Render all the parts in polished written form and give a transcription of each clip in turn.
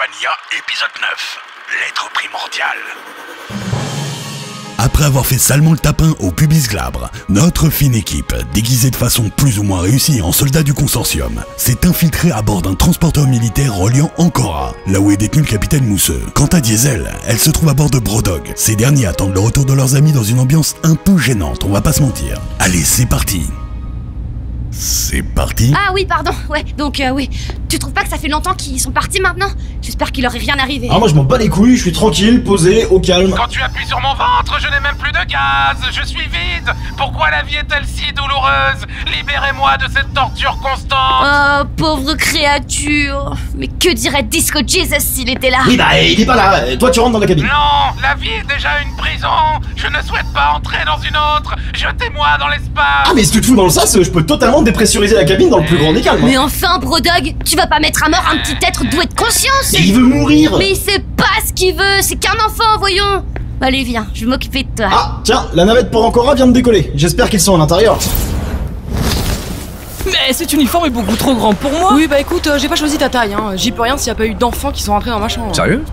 Vanilla, épisode 9. L'être primordial. Après avoir fait salement le tapin au pubis glabre, notre fine équipe, déguisée de façon plus ou moins réussie en soldat du consortium, s'est infiltrée à bord d'un transporteur militaire reliant Ancora, là où est détenu le capitaine Mousseux. Quant à Diesel, elle se trouve à bord de Brodog. Ces derniers attendent le retour de leurs amis dans une ambiance un peu gênante, on va pas se mentir. Allez, c'est parti. C'est parti. Ah oui, pardon, ouais, donc oui. Tu trouves pas que ça fait longtemps qu'ils sont partis maintenant? J'espère qu'il leur est rien arrivé. Ah moi je m'en bats les couilles, je suis tranquille, posé, au calme. Quand tu appuies sur mon ventre, je n'ai même plus de gaz, je suis vide. Pourquoi la vie est-elle si douloureuse? Libérez-moi de cette torture constante. Oh, pauvre créature. Mais que dirait Disco Jesus s'il était là? Oui bah il est pas là, toi tu rentres dans la cabine. Non, la vie est déjà une prison. Je ne souhaite pas entrer dans une autre. Jetez-moi dans l'espace. Ah mais si tu te fous dans le sas, je peux totalement dépressuriser la cabine dans le plus grand des calmes. Mais enfin, Brodog, tu vas pas mettre à mort un petit être doué de conscience? Mais il veut mourir. Mais il sait pas ce qu'il veut, c'est qu'un enfant, voyons. Allez, viens, je vais m'occuper de toi. Ah tiens, la navette pour Ancora vient de décoller, j'espère qu'ils sont à l'intérieur. Mais cet uniforme est beaucoup trop grand pour moi. Oui bah écoute, j'ai pas choisi ta taille, hein. J'y peux rien s'il y a pas eu d'enfants qui sont rentrés dans ma chambre. Sérieux?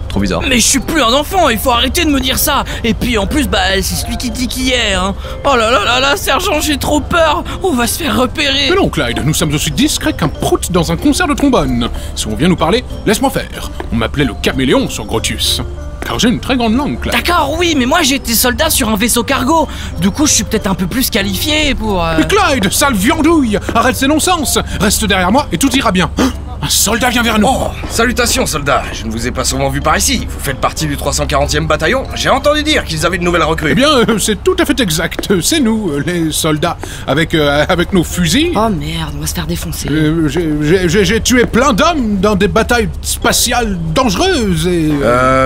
Trop bizarre. Mais je suis plus un enfant, il faut arrêter de me dire ça. Et puis en plus, bah c'est celui qui dit qui est, hein. Oh là là là là, sergent, j'ai trop peur. On va se faire repérer. Mais non, Clyde, nous sommes aussi discrets qu'un prout dans un concert de trombone. Si on vient nous parler, laisse-moi faire. On m'appelait le caméléon sur Grotius. Car j'ai une très grande langue, Clyde. D'accord, oui, mais moi j'ai été soldat sur un vaisseau cargo. Du coup, je suis peut-être un peu plus qualifié pour... Mais Clyde, sale viandouille! Arrête ces non-sens! Reste derrière moi et tout ira bien. Un soldat vient vers nous. Oh, salutations soldats, je ne vous ai pas souvent vu par ici. Vous faites partie du 340e bataillon. J'ai entendu dire qu'ils avaient de nouvelles recrues. Eh bien, c'est tout à fait exact. C'est nous, les soldats, avec nos fusils. Oh merde, on va se faire défoncer. J'ai tué plein d'hommes dans des batailles spatiales dangereuses et...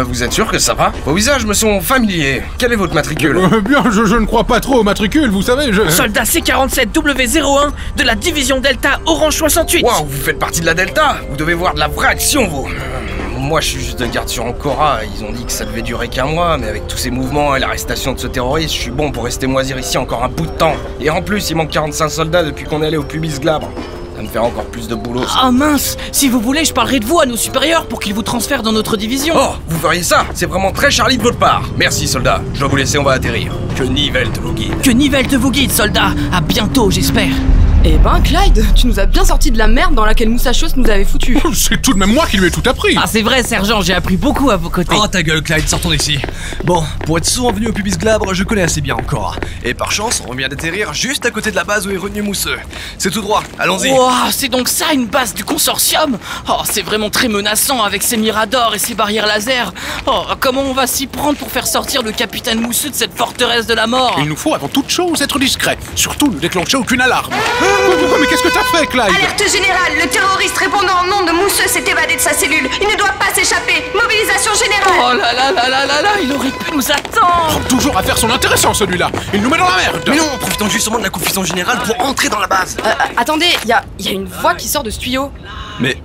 Vous êtes sûr que ça va? Vos visages me sont familiers. Quel est votre matricule? Bien, je ne crois pas trop au matricule, vous savez, Soldat C47W01 de la division Delta Orange 68. Waouh, vous faites partie de la Delta? Vous devez voir de la vraie action, vous. Moi, je suis juste de garde sur Ancora. Ils ont dit que ça devait durer qu'un mois, mais avec tous ces mouvements et l'arrestation de ce terroriste, je suis bon pour rester moisir ici encore un bout de temps. Et en plus, il manque 45 soldats depuis qu'on est allé au pubis glabre. Ça me fait encore plus de boulot. Ah mince, si vous voulez, je parlerai de vous à nos supérieurs pour qu'ils vous transfèrent dans notre division. Oh, vous feriez ça? C'est vraiment très Charlie de votre part. Merci, soldat. Je dois vous laisser, on va atterrir. Que Nivelle vous guide. Que Nivelle vous guide, soldat. À bientôt, j'espère. Eh ben, Clyde, tu nous as bien sorti de la merde dans laquelle Moussachos nous avait foutu. C'est tout de même moi qui lui ai tout appris. Ah, c'est vrai, sergent, j'ai appris beaucoup à vos côtés. Oh ta gueule, Clyde, sortons d'ici. Bon, pour être souvent venu au pubis glabre, je connais assez bien encore. Et par chance, on vient d'atterrir juste à côté de la base où est revenu Mousseux. C'est tout droit, allons-y. Wow, c'est donc ça une base du consortium? Oh, c'est vraiment très menaçant avec ses miradors et ses barrières laser. Oh, comment on va s'y prendre pour faire sortir le capitaine Mousseux de cette forteresse de la mort? Il nous faut avant toute chose être discret. Surtout ne déclencher aucune alarme. Mais qu'est-ce que t'as fait, Clyde? Alerte générale, le terroriste répondant au nom de Mousseux s'est évadé de sa cellule. Il ne doit pas s'échapper. Mobilisation générale. Oh là là là là là là, il aurait pu nous attendre. Toujours à faire son intéressant, celui-là. Il nous met dans la merde. Mais non, profitons justement de la confusion générale pour entrer dans la base. Attendez, il y a une voix qui sort de ce tuyau. Mais...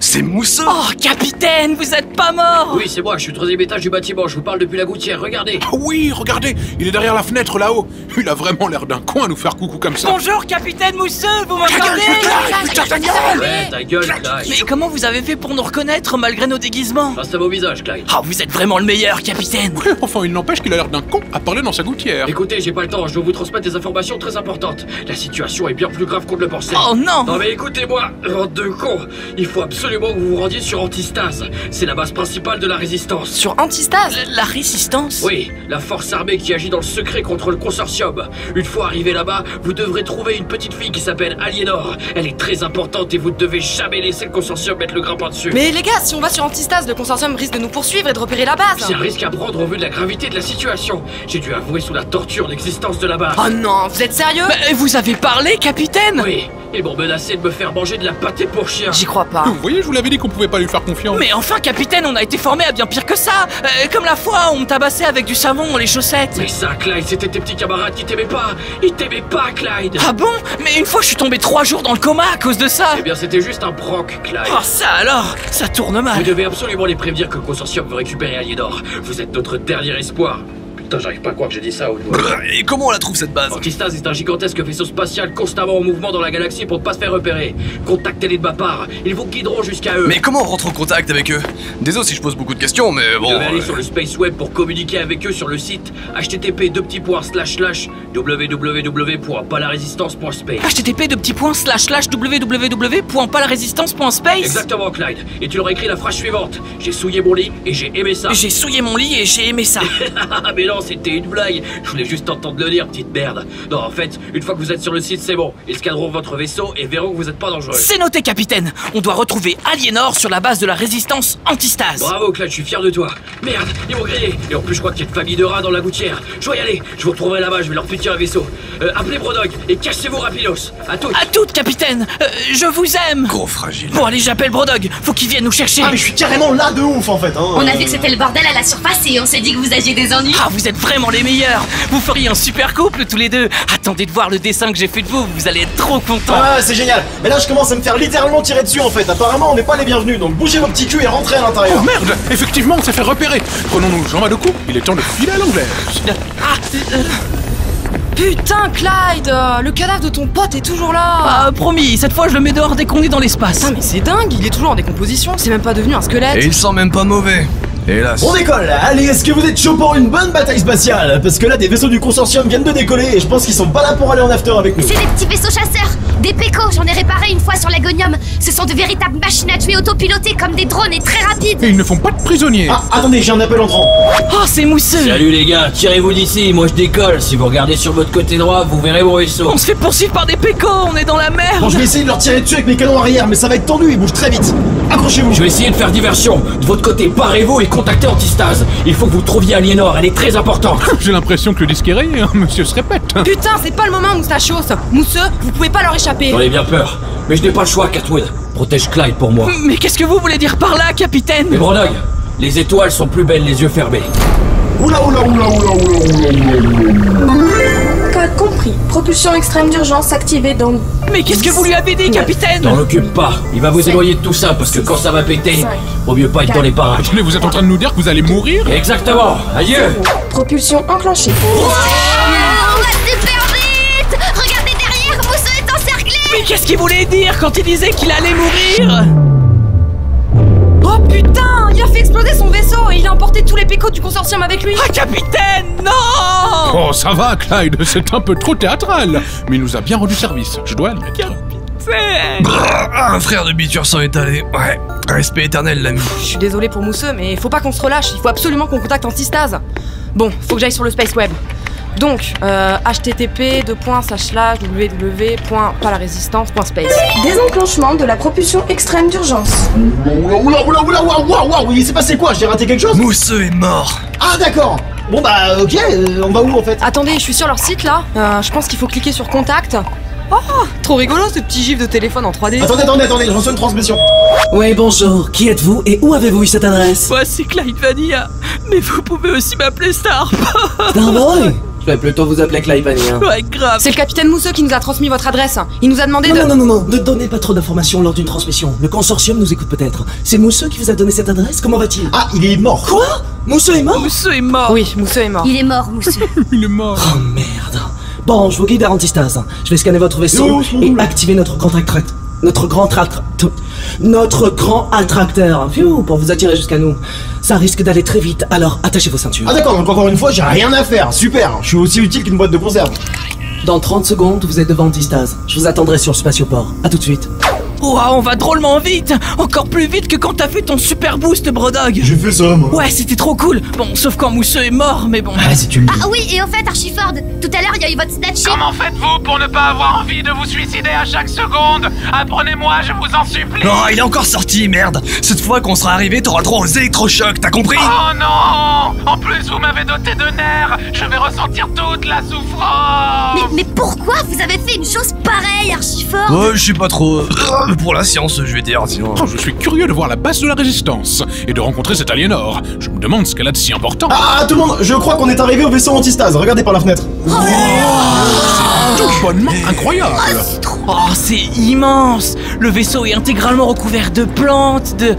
c'est Mousseux. Oh, capitaine, vous êtes pas mort? Oui, c'est moi, je suis au 3e étage du bâtiment, je vous parle depuis la gouttière, regardez. Ah oui, regardez, il est derrière la fenêtre là-haut. Il a vraiment l'air d'un con à nous faire coucou comme ça. Bonjour, capitaine Mousseux, vous m'entendez? Putain, ta gueule! Ouais, ta gueule, Clyde. Mais comment vous avez fait pour nous reconnaître malgré nos déguisements? Reste à vos visages, Clyde. Ah, vous êtes vraiment le meilleur, capitaine. Ouais, enfin, il n'empêche qu'il a l'air d'un con à parler dans sa gouttière. Écoutez, j'ai pas le temps, je dois vous transmettre des informations très importantes. La situation est bien plus grave qu'on ne le pensait. Oh non! Non mais écoutez-moi, bande de cons. Il faut absolument que vous vous rendiez sur Antistase. C'est la base principale de la résistance. Sur Antistase? La résistance? Oui, la force armée qui agit dans le secret contre le consortium. Une fois arrivé là-bas, vous devrez trouver une petite fille qui s'appelle Aliénor. Elle est très importante et vous ne devez jamais laisser le consortium mettre le grappin dessus. Mais les gars, si on va sur Antistase, le consortium risque de nous poursuivre et de repérer la base. C'est un risque à prendre au vu de la gravité de la situation. J'ai dû avouer sous la torture l'existence de la base. Oh non, vous êtes sérieux? Mais vous avez parlé, capitaine? Oui, ils m'ont menacé de me faire manger de la pâté pour chien. J'y crois pas. Vous voyez, je vous l'avais dit qu'on pouvait pas lui faire confiance. Mais enfin, capitaine, on a été formés à bien pire que ça. Comme la fois où on me tabassait avec du savon dans les chaussettes. Mais ça, Clyde, c'était tes petits camarades qui t'aimaient pas. Ils t'aimaient pas, Clyde. Ah bon? Mais une fois, je suis tombé 3 jours dans le coma à cause de ça. Eh bien, c'était juste un prank, Clyde. Oh, ça alors? Ça tourne mal. Vous devez absolument les prévenir que le consortium veut récupérer Aliénor. Vous êtes notre dernier espoir. Putain, j'arrive pas à croire que j'ai dit ça au niveau. Et comment on la trouve cette base? Antistase est un gigantesque vaisseau spatial constamment en mouvement dans la galaxie pour ne pas se faire repérer. Contactez-les de ma part, ils vous guideront jusqu'à eux. Mais comment on rentre en contact avec eux? Désolé si je pose beaucoup de questions, mais bon... Vous devez aller sur le Space Web pour communiquer avec eux sur le site http://www.palarésistance.space. http://www.palarésistance.space. Exactement, Clyde. Et tu leur écris la phrase suivante. J'ai souillé mon lit et j'ai aimé ça. J'ai souillé mon lit et j'ai aimé ça. Mais non, c'était une blague. Je voulais juste t'entendre le dire, petite merde. Non, en fait, une fois que vous êtes sur le site, c'est bon. Ils scanneront votre vaisseau et verront que vous n'êtes pas dangereux. C'est noté, capitaine. On doit retrouver Aliénor sur la base de la résistance antistase. Bravo, Clyde, je suis fier de toi. Merde, ils m'ont grillé. Et en plus, je crois qu'il y a une famille de rats dans la gouttière. Je dois y aller. Je vous retrouverai là-bas, je vais leur piquer un vaisseau. Appelez Brodog et cachez-vous rapidos. À toutes. À toutes, capitaine. Je vous aime. Gros fragile. Bon, allez, j'appelle Brodog. Faut qu'il vienne nous chercher. Ah, mais je suis carrément là de ouf en fait. Hein. On a vu que c'était le bordel à la surface et on s'est dit que vous aviez des ennuis. Ah, vous êtes vraiment les meilleurs. Vous feriez un super couple tous les deux. Attendez de voir le dessin que j'ai fait de vous. Vous allez être trop contents. Ah, c'est génial. Mais là, je commence à me faire littéralement tirer dessus en fait. Apparemment, on n'est pas les bienvenus. Donc bougez vos petits culs et rentrez à l'intérieur. Oh merde! Effectivement, on s'est fait repérer. Prenons-nous Jean Madocou. Il est temps de filer à l'anglaise. Putain, Clyde, le cadavre de ton pote est toujours là. Ah, promis, cette fois je le mets dehors dès qu'on est dans l'espace. Putain, mais c'est dingue, il est toujours en décomposition, c'est même pas devenu un squelette. Et il sent même pas mauvais. Hélas. On décolle. Allez, est-ce que vous êtes chaud pour une bonne bataille spatiale? Parce que là, des vaisseaux du consortium viennent de décoller et je pense qu'ils sont pas là pour aller en after avec nous. C'est des petits vaisseaux chasseurs, des pécos, j'en ai réparé une fois sur l'Agonium. Ce sont de véritables machines à tuer autopilotées comme des drones et très rapides. Et ils ne font pas de prisonniers. Ah, attendez, j'ai un appel entrant. Oh, c'est mousseux. Salut les gars, tirez-vous d'ici, moi je décolle. Si vous regardez sur votre côté droit, vous verrez mon vaisseau. On se fait poursuivre par des pécos, on est dans la merde. Bon, je vais essayer de leur tirer dessus avec mes canons arrière, mais ça va être tendu, ils bougent très vite. Accrochez-vous. Je vais essayer de faire diversion. De votre côté, parez-vous et contactez Antistase. Il faut que vous trouviez Aliénor, elle est très importante. J'ai l'impression que le disque est rayé, hein. Monsieur se répète. Putain, c'est pas le moment, Moustachos. Mousseux, vous pouvez pas leur échapper. J'en ai bien peur, mais je n'ai pas le choix, Catwood. Protège Clyde pour moi. Mais qu'est-ce que vous voulez dire par là, capitaine? Mais Brodog, les étoiles sont plus belles les yeux fermés. Oula. Code compris. Propulsion extrême d'urgence activée dans... Mais qu'est-ce que vous lui avez dit, capitaine? T'en occupe pas, il va vous éloigner de tout ça parce que quand ça va péter, vaut mieux pas être dans les parages. Attendez, vous êtes en train de nous dire que vous allez mourir? Exactement, adieu. Propulsion enclenchée. On va super vite. Regardez derrière, Mousseux est encerclé. Mais qu'est-ce qu'il voulait dire quand il disait qu'il allait mourir? Oh putain, il a fait exploser son vaisseau et il a emporté tous les pécos du consortium avec lui. Ah, capitaine, non! Oh, ça va, Clyde, c'est un peu trop théâtral. Mais il nous a bien rendu service, je dois admettre. Capitaine! Un frère de Bitursan est allé. Ouais, respect éternel, l'ami. Je suis désolé pour Mousseux, mais faut pas qu'on se relâche, il faut absolument qu'on contacte Antistase. Bon, faut que j'aille sur le Space Web. Donc, http://www.palarésistance.space. Désenclenchement de la propulsion extrême d'urgence. Oula, il s'est passé quoi? J'ai raté quelque chose? Mousseux est mort. Ah, d'accord. Bon bah, ok, on va où en fait? Attendez, je suis sur leur site là. Je pense qu'il faut cliquer sur contact. Oh, trop rigolo ce petit gif de téléphone en 3D. Attendez, je reçois une transmission. Oui, bonjour, qui êtes-vous et où avez-vous eu cette adresse? Moi, c'est Clyde Vanilla, mais vous pouvez aussi m'appeler Star. Starboy? Je vais plutôt vous appeler Clyde Vanilla. Ouais, grave. C'est le capitaine Mousseux qui nous a transmis votre adresse. Il nous a demandé de... Non, ne donnez pas trop d'informations lors d'une transmission. Le consortium nous écoute peut-être. C'est Mousseux qui vous a donné cette adresse? Comment va-t-il? Ah, il est mort. Quoi? Mousseux est mort? Mousseux est mort. Oui, Mousseux est mort. Il est mort, Mousseux. Il est mort. Oh merde. Bon, je vous guide vers Antistase. Je vais scanner votre vaisseau et activer notre grand attracteur. Pfiou, pour vous attirer jusqu'à nous. Ça risque d'aller très vite, alors attachez vos ceintures. Ah d'accord, donc encore une fois, j'ai rien à faire. Super, je suis aussi utile qu'une boîte de conserve. Dans 30 secondes, vous êtes devant Antistase. Je vous attendrai sur le spatioport. À tout de suite. Ouah, on va drôlement vite. Encore plus vite que quand t'as fait ton super boost, Brodog. J'ai fait ça, moi. Ouais, c'était trop cool. Bon, sauf quand Mousseux est mort, mais bon. Ah, si tu le dis. Ah oui, et en fait, Archiford, tout à l'heure, il y a eu votre snatching. Comment faites-vous pour ne pas avoir envie de vous suicider à chaque seconde? Apprenez-moi, je vous en supplie. Non, il est encore sorti, merde. Cette fois qu'on sera arrivé, t'auras droit aux électrochocs, t'as compris? Oh non! En plus, vous m'avez doté de nerfs. Je vais ressentir toute la souffrance. Mais pourquoi vous avez fait une chose pareille, Archiford? Ouais, je sais pas trop. Pour la science, je vais dire, tiens. Oh, je suis curieux de voir la base de la résistance et de rencontrer cette Aliénor. Je me demande ce qu'elle a de si important. Ah, tout le monde, je crois qu'on est arrivé au vaisseau Antistase. Regardez par la fenêtre. C'est tout bonnement incroyable. C'est trop Oh, c'est immense! Le vaisseau est intégralement recouvert de plantes, de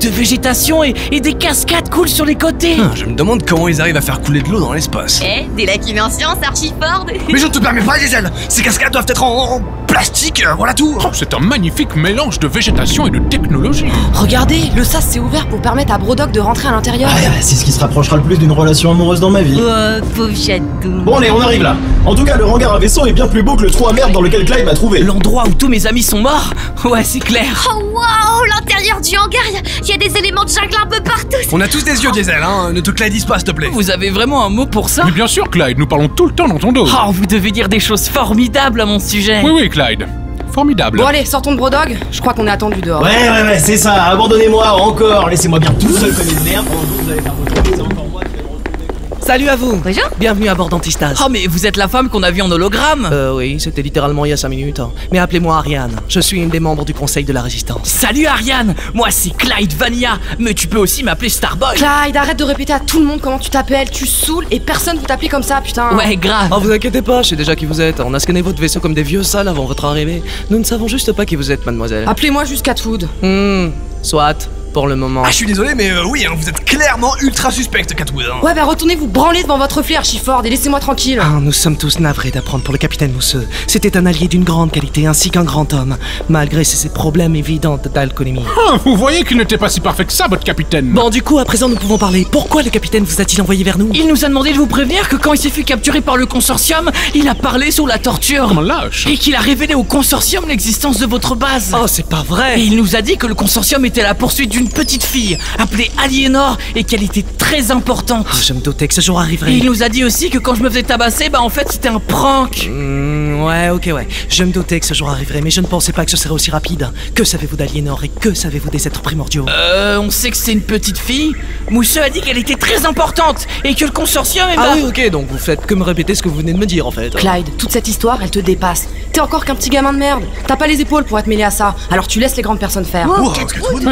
végétation et des cascades coulent sur les côtés. Je me demande comment ils arrivent à faire couler de l'eau dans l'espace. Des lacunes en science, Archiford. Mais je ne te permets pas, Diesel. Ces cascades doivent être en plastique, voilà tout. Oh, c'est un magnifique mélange de végétation et de technologie. Regardez, le sas s'est ouvert pour permettre à Brodok de rentrer à l'intérieur. Ouais, c'est ce qui se rapprochera le plus d'une relation amoureuse dans ma vie. Oh, pauvre chaton. Bon allez, on arrive là. En tout cas, le hangar à vaisseau est bien plus beau que le trou à merde dans lequel Clyde m'a trouvé. L'endroit où tous mes amis sont morts? Ouais, c'est clair. Oh waouh, l'intérieur du hangar, il y a des éléments de jungle un peu partout. On a tous des yeux, Diesel, hein. Ne te Clydise pas, s'il te plaît. Vous avez vraiment un mot pour ça? Mais bien sûr, Clyde, nous parlons tout le temps dans ton dos. Oh, vous devez dire des choses formidables à mon sujet. Oui, Clyde. Formidable. Bon allez, sortons de Brodog. Je crois qu'on est attendu dehors. Ouais, c'est ça. Abandonnez-moi encore. Laissez-moi bien tout seul comme une merde pendant que vous allez faire votre vie. C'est encore moi qui vais me retrouver. Salut à vous. Bonjour. Bienvenue à bord d'Antistase. Oh, mais vous êtes la femme qu'on a vue en hologramme? Oui, c'était littéralement il y a 5 minutes. Mais appelez-moi Ariane. Je suis une des membres du Conseil de la Résistance. Salut Ariane. Moi c'est Clyde Vanilla. Mais tu peux aussi m'appeler Starboy. Clyde, arrête de répéter à tout le monde comment tu t'appelles. Tu saoules et personne veut t'appeler comme ça, putain. Ouais, grave. Oh, vous inquiétez pas, je sais déjà qui vous êtes. On a scanné votre vaisseau comme des vieux sales avant votre arrivée. Nous ne savons juste pas qui vous êtes, mademoiselle. Appelez-moi juste Catwood. Soit, pour le moment. Ah, je suis désolé, mais oui, hein, vous êtes clairement ultra suspecte, Catwood. Hein. Ouais, bah retournez vous branler devant votre reflet, Archiford, et laissez-moi tranquille. Ah, nous sommes tous navrés d'apprendre pour le capitaine Mousseux. C'était un allié d'une grande qualité ainsi qu'un grand homme, malgré ses problèmes évidents d'alcoolémie. Ah, vous voyez qu'il n'était pas si parfait que ça, votre capitaine. Bon, du coup, à présent, nous pouvons parler. Pourquoi le capitaine vous a-t-il envoyé vers nous? Il nous a demandé de vous prévenir que quand il s'est fait capturer par le consortium, il a parlé sous la torture. Comment lâche? Et qu'il a révélé au consortium l'existence de votre base. Oh, c'est pas vrai. Et il nous a dit que le consortium était à la poursuite d'une petite fille appelée Aliénor et qu'elle était très importante. Oh, je me doutais que ce jour arriverait. Et il nous a dit aussi que quand je me faisais tabasser, bah en fait c'était un prank. Ouais. Je me doutais que ce jour arriverait, mais je ne pensais pas que ce serait aussi rapide. Que savez-vous d'Aliénor et que savez-vous des êtres primordiaux? On sait que c'est une petite fille. Mousseux a dit qu'elle était très importante et que le consortium est... Ah oui, ok, donc vous faites que me répéter ce que vous venez de me dire en fait. Clyde, toute cette histoire, elle te dépasse. T'es encore qu'un petit gamin de merde. T'as pas les épaules pour être mêlé à ça, alors tu laisses les grandes personnes faire.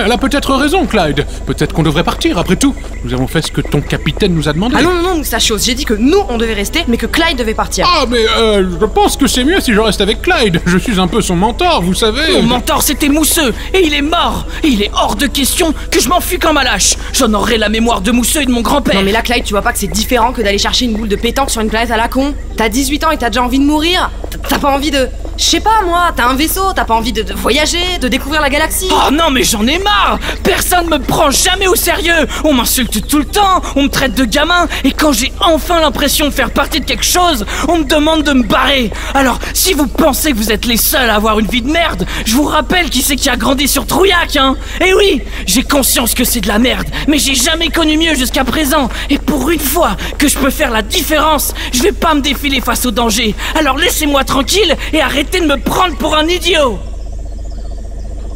Elle a peut-être raison, Clyde. Peut-être qu'on devrait partir, après tout. Nous avons fait ce que ton capitaine nous a demandé. Ah non, Moustachios, j'ai dit que nous, on devait rester, mais que Clyde devait partir. Ah, mais je pense que c'est mieux si je reste avec Clyde. Je suis un peu son mentor, vous savez. Mon mentor, c'était Mousseux, et il est mort. Et il est hors de question que je m'enfuis comme un lâche. J'honorerai la mémoire de Mousseux et de mon grand-père. Non mais là, Clyde, tu vois pas que c'est différent que d'aller chercher une boule de pétanque sur une planète à la con? T'as 18 ans et t'as déjà envie de mourir? T'as pas envie de... Je sais pas moi, t'as un vaisseau, t'as pas envie de voyager, de découvrir la galaxie? Oh non mais j'en ai marre. Personne me prend jamais au sérieux. On m'insulte tout le temps, on me traite de gamin. Et quand j'ai enfin l'impression de faire partie de quelque chose, on me demande de me barrer. Alors si vous pensez que vous êtes les seuls à avoir une vie de merde, je vous rappelle qui c'est qui a grandi sur Trouillac, hein. Et oui, j'ai conscience que c'est de la merde, mais j'ai jamais connu mieux jusqu'à présent. Et pour une fois que je peux faire la différence, je vais pas me défiler face au danger. Alors laissez-moi tranquille et arrêtez de me prendre pour un idiot.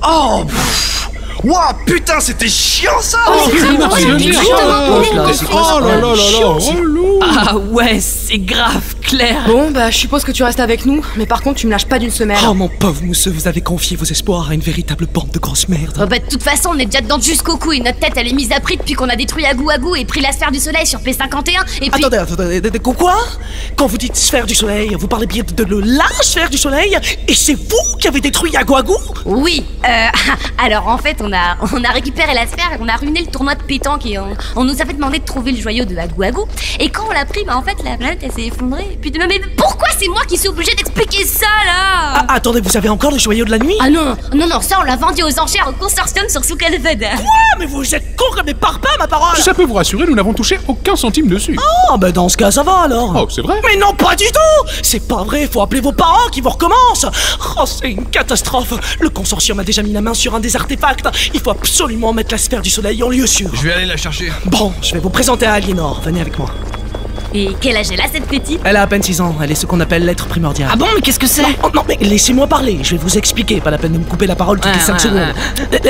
Oh Ouah, putain, c'était chiant ça. Oh là là, relou. Ah ouais, c'est grave, Claire. Bon, bah je suppose que tu restes avec nous, mais par contre tu me lâches pas d'une semelle. Oh mon pauvre Mousseux, vous avez confié vos espoirs à une véritable bande de grosses merdes. Oh bah de toute façon, on est déjà dedans jusqu'au cou et notre tête elle est mise à prix depuis qu'on a détruit Agou Agou et pris la sphère du soleil sur P51 et puis... Attendez, quoi? Quand vous dites sphère du soleil, vous parlez bien de la sphère du soleil? Et c'est vous qui avez détruit Agou Agou? Oui, alors en fait on a récupéré la sphère et on a ruiné le tournoi de pétanque et on nous a fait demander de trouver le joyau de Agou Agou. Et quand on l'a pris, bah en fait la planète elle s'est effondrée. Et puis mais pourquoi c'est moi qui suis obligée d'expliquer ça là? Ah, attendez, vous avez encore le joyau de la nuit? Ah non, ça on l'a vendu aux enchères au consortium sur Soukalfed. Quoi? Mais vous êtes con comme des parpaings, ma parole! Ça peut vous rassurer, nous n'avons touché aucun centime dessus. Ah, bah dans ce cas ça va alors. Oh, c'est vrai? Mais non, pas du tout! C'est pas vrai, faut appeler vos parents qui vous recommencent! Oh, c'est une catastrophe! Le consortium a déjà mis la main sur un des artefacts. Il faut absolument mettre la sphère du soleil en lieu sûr. Je vais aller la chercher. Bon, je vais vous présenter à Aliénor, venez avec moi. Et quel âge elle a cette petite? Elle a à peine 6 ans, elle est ce qu'on appelle l'être primordial. Ah bon, mais qu'est-ce que c'est? Non, mais laissez-moi parler, je vais vous expliquer, pas la peine de me couper la parole toutes les 5 secondes.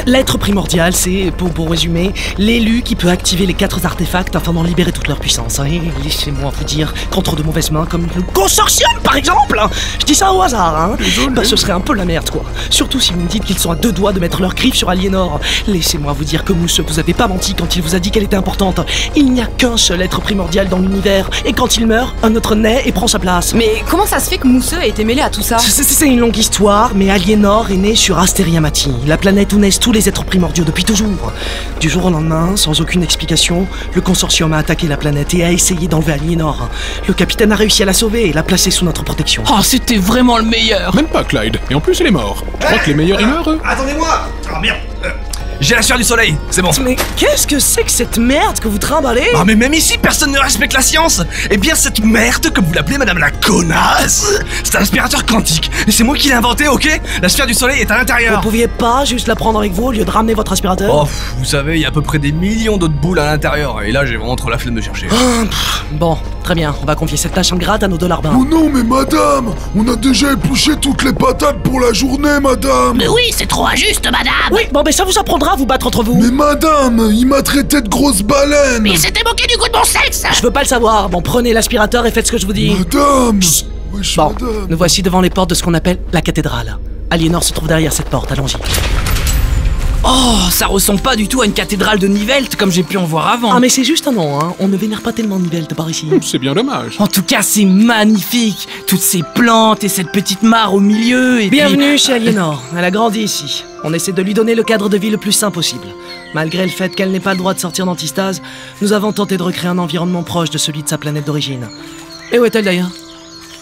L'être primordial, c'est, pour résumer, l'élu qui peut activer les 4 artefacts afin d'en libérer toute leur puissance. Et laissez-moi vous dire qu'entre de mauvaises mains, comme le consortium par exemple, je dis ça au hasard, hein, bah ce serait un peu la merde quoi. Surtout si vous me dites qu'ils sont à 2 doigts de mettre leurs griffes sur Aliénor. Laissez-moi vous dire que Mousseux vous avez pas menti quand il vous a dit qu'elle était importante. Il n'y a qu'un seul être primordial dans l'univers. et quand il meurt, un autre naît et prend sa place. Mais comment ça se fait que Mousseux a été mêlé à tout ça? C'est une longue histoire, mais Aliénor est né sur Astériamati, la planète où naissent tous les êtres primordiaux depuis toujours. Du jour au lendemain, sans aucune explication, le consortium a attaqué la planète et a essayé d'enlever Aliénor. Le capitaine a réussi à la sauver et l'a placée sous notre protection. Oh, c'était vraiment le meilleur. Même pas Clyde. Et en plus, il est mort. Je crois que les meilleurs, ils meurent. Attendez-moi. Ah merde. J'ai la sphère du soleil, c'est bon. Mais qu'est-ce que c'est que cette merde que vous trimballez? Ah mais même ici, personne ne respecte la science. Eh bien cette merde, comme vous l'appelez madame la connasse, c'est un aspirateur quantique. Et c'est moi qui l'ai inventé, ok? La sphère du soleil est à l'intérieur. Vous pouviez pas juste la prendre avec vous au lieu de ramener votre aspirateur? Oh, vous savez, il y a à peu près des millions d'autres boules à l'intérieur. Et là, j'ai vraiment trop la flemme de chercher. Bon, très bien, on va confier cette tâche ingrate à nos $20. Oh non mais madame, on a déjà épluché toutes les patates pour la journée madame. Mais oui, c'est trop injuste madame. Oui, bon ben ça vous apprendra à vous battre entre vous. Mais madame, il m'a traité de grosse baleine. Mais il s'était moqué du goût de mon sexe. Je veux pas le savoir, bon prenez l'aspirateur et faites ce que je vous dis. Madame. Bon, nous voici devant les portes de ce qu'on appelle la cathédrale. Aliénor se trouve derrière cette porte, allons-y. Oh, ça ressemble pas du tout à une cathédrale de Nivelles comme j'ai pu en voir avant. Ah mais c'est juste un nom, hein. On ne vénère pas tellement Nivelles par ici. C'est bien dommage. En tout cas, c'est magnifique. Toutes ces plantes et cette petite mare au milieu et Bienvenue chez Aliénor. Elle a grandi ici. On essaie de lui donner le cadre de vie le plus sain possible. Malgré le fait qu'elle n'ait pas le droit de sortir d'Antistase, nous avons tenté de recréer un environnement proche de celui de sa planète d'origine. Et où est-elle d'ailleurs?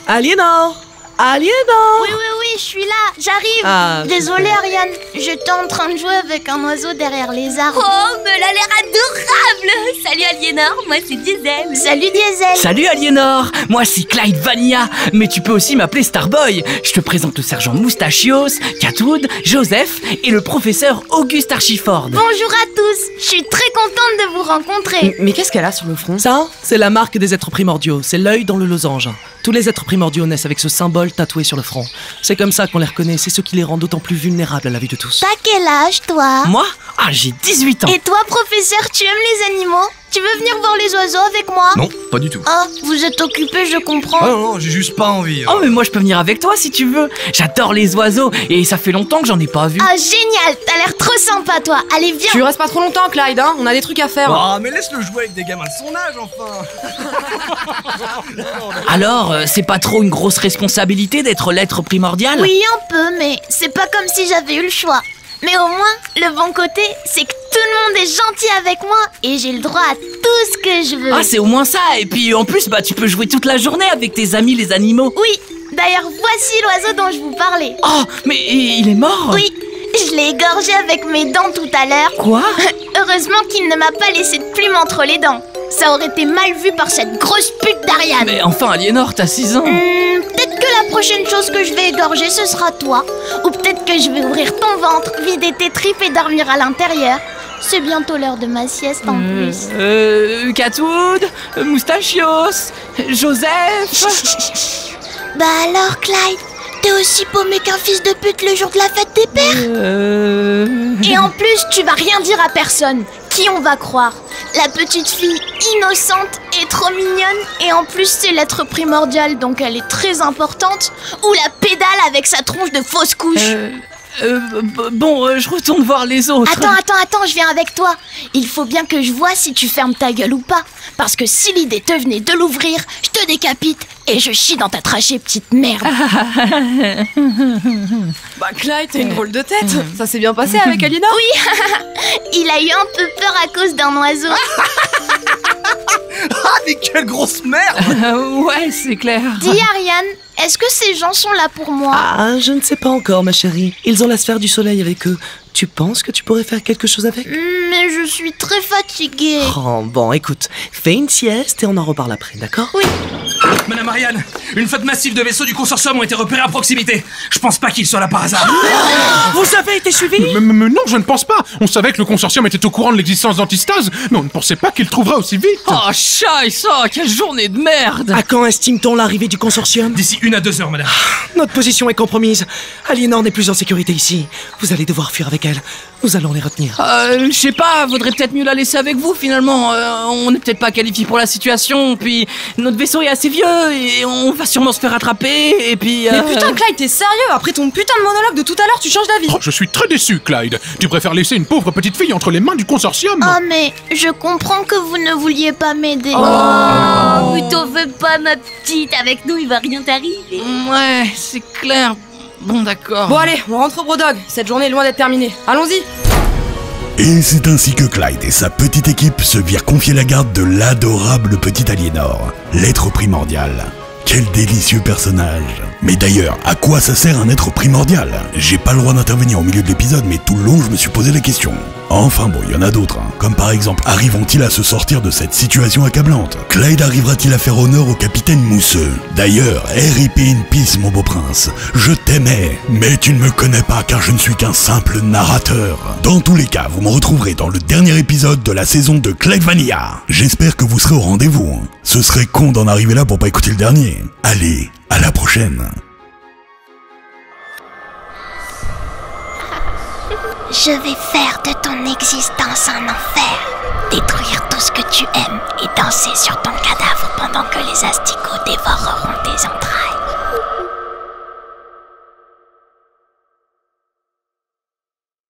Aliénor! Aliénor! Oui, je suis là, j'arrive. Ah, Désolée, Ariane, j'étais en train de jouer avec un oiseau derrière les arbres. Oh, mais elle a l'air adorable. Salut Aliénor, moi c'est Diesel. Salut Diesel. Salut Aliénor, moi c'est Clyde Vanilla, mais tu peux aussi m'appeler Starboy. Je te présente le sergent Moustachios, Catwood, Joseph et le professeur Auguste Archiford. Bonjour à tous, je suis très contente de vous rencontrer. Mais qu'est-ce qu'elle a sur le front? Ça, c'est la marque des êtres primordiaux, c'est l'œil dans le losange. Tous les êtres primordiaux naissent avec ce symbole tatoué sur le front. C'est comme ça qu'on les reconnaît, c'est ce qui les rend d'autant plus vulnérables à la vue de tous. T'as quel âge, toi? Moi? Ah, j'ai 18 ans. Et toi, professeur, tu aimes les animaux? Tu veux venir voir les oiseaux avec moi? Non, pas du tout. Oh, vous êtes occupé, je comprends. Ah non, j'ai juste pas envie. Oh, mais moi je peux venir avec toi si tu veux. J'adore les oiseaux et ça fait longtemps que j'en ai pas vu. Ah, génial, t'as l'air trop sympa, toi. Allez, viens. Tu restes pas trop longtemps, Clyde, hein? On a des trucs à faire. Ah, mais laisse-le jouer avec des gamins de son âge, enfin. Alors, c'est pas trop une grosse responsabilité d'être l'être primordial? Oui, un peu, mais c'est pas comme si j'avais eu le choix. Mais au moins, le bon côté, c'est que tout le monde est gentil avec moi et j'ai le droit à tout ce que je veux. Ah, c'est au moins ça. Et puis en plus, bah tu peux jouer toute la journée avec tes amis les animaux. Oui, d'ailleurs, voici l'oiseau dont je vous parlais. Oh, mais il est mort? Oui, je l'ai égorgé avec mes dents tout à l'heure. Quoi? Heureusement qu'il ne m'a pas laissé de plume entre les dents. Ça aurait été mal vu par cette grosse pute d'Ariane. Mais enfin, Aliénor, t'as 6 ans. Peut-être que la prochaine chose que je vais égorger, ce sera toi. Ou peut-être que je vais ouvrir ton ventre, vider tes tripes et dormir à l'intérieur. C'est bientôt l'heure de ma sieste en plus. Catwood, Moustachios, Joseph. Bah alors, Clyde, t'es aussi paumé qu'un fils de pute le jour de la fête des pères. Et en plus, tu vas rien dire à personne. Qui on va croire? La petite fille innocente et trop mignonne. Et en plus, c'est l'être primordial, donc elle est très importante. Ou la pédale avec sa tronche de fausse couche. Bon, je retourne voir les autres. Attends, je viens avec toi. Il faut bien que je vois si tu fermes ta gueule ou pas. Parce que si l'idée te venait de l'ouvrir, je te décapite et je chie dans ta trachée, petite merde. Bah Clyde, t'as une drôle de tête. Ça s'est bien passé avec Aliénor? Oui. Il a eu un peu peur à cause d'un oiseau. Ah, mais quelle grosse merde. Ouais, c'est clair. Dis Ariane, est-ce que ces gens sont là pour moi? Ah, je ne sais pas encore, ma chérie. Ils ont la sphère du soleil avec eux. Tu penses que tu pourrais faire quelque chose avec? Mais je suis très fatiguée. Oh, bon, écoute, fais une sieste et on en reparle après, d'accord? Oui. Madame Ariane, une flotte massive de vaisseaux du consortium ont été repérés à proximité. Je pense pas qu'ils soient là par hasard. Vous avez été suivis? Mais non, je ne pense pas. On savait que le consortium était au courant de l'existence d'Antistase, mais on ne pensait pas qu'il le trouverait aussi vite. Oh, scheiße, quelle journée de merde. À quand estime-t-on l'arrivée du consortium? D'ici 1 à 2 heures, madame. Notre position est compromise. Aliénor n'est plus en sécurité ici. Vous allez devoir fuir avec qu'elle. Nous allons les retenir. Je sais pas, vaudrait peut-être mieux la laisser avec vous finalement. On n'est peut-être pas qualifié pour la situation, puis notre vaisseau est assez vieux et on va sûrement se faire attraper, et puis... Mais putain, Clyde, t'es sérieux? Après ton putain de monologue de tout à l'heure, tu changes d'avis. Oh, je suis très déçu, Clyde. Tu préfères laisser une pauvre petite fille entre les mains du consortium? Oh, mais je comprends que vous ne vouliez pas m'aider. Oh, t'en veux pas, ma petite. Avec nous, il va rien t'arriver. Ouais, c'est clair. Bon, d'accord. Bon, allez, on rentre au Brodog. Cette journée est loin d'être terminée. Allons-y. Et c'est ainsi que Clyde et sa petite équipe se virent confier la garde de l'adorable petit Aliénor, l'être primordial. Quel délicieux personnage. Mais d'ailleurs, à quoi ça sert un être primordial? J'ai pas le droit d'intervenir au milieu de l'épisode, mais tout le long je me suis posé la question. Enfin bon, il y en a d'autres, hein. Comme par exemple, arriveront-ils à se sortir de cette situation accablante? Clyde arrivera-t-il à faire honneur au capitaine Mousseux? D'ailleurs, RIP in peace mon beau prince, je t'aimais, mais tu ne me connais pas car je ne suis qu'un simple narrateur. Dans tous les cas, vous me retrouverez dans le dernier épisode de la saison de Clyde Vanilla. J'espère que vous serez au rendez-vous. Ce serait con d'en arriver là pour pas écouter le dernier. Allez, à la prochaine. Je vais faire de ton existence un enfer. Détruire tout ce que tu aimes et danser sur ton cadavre pendant que les asticots dévoreront tes entrailles.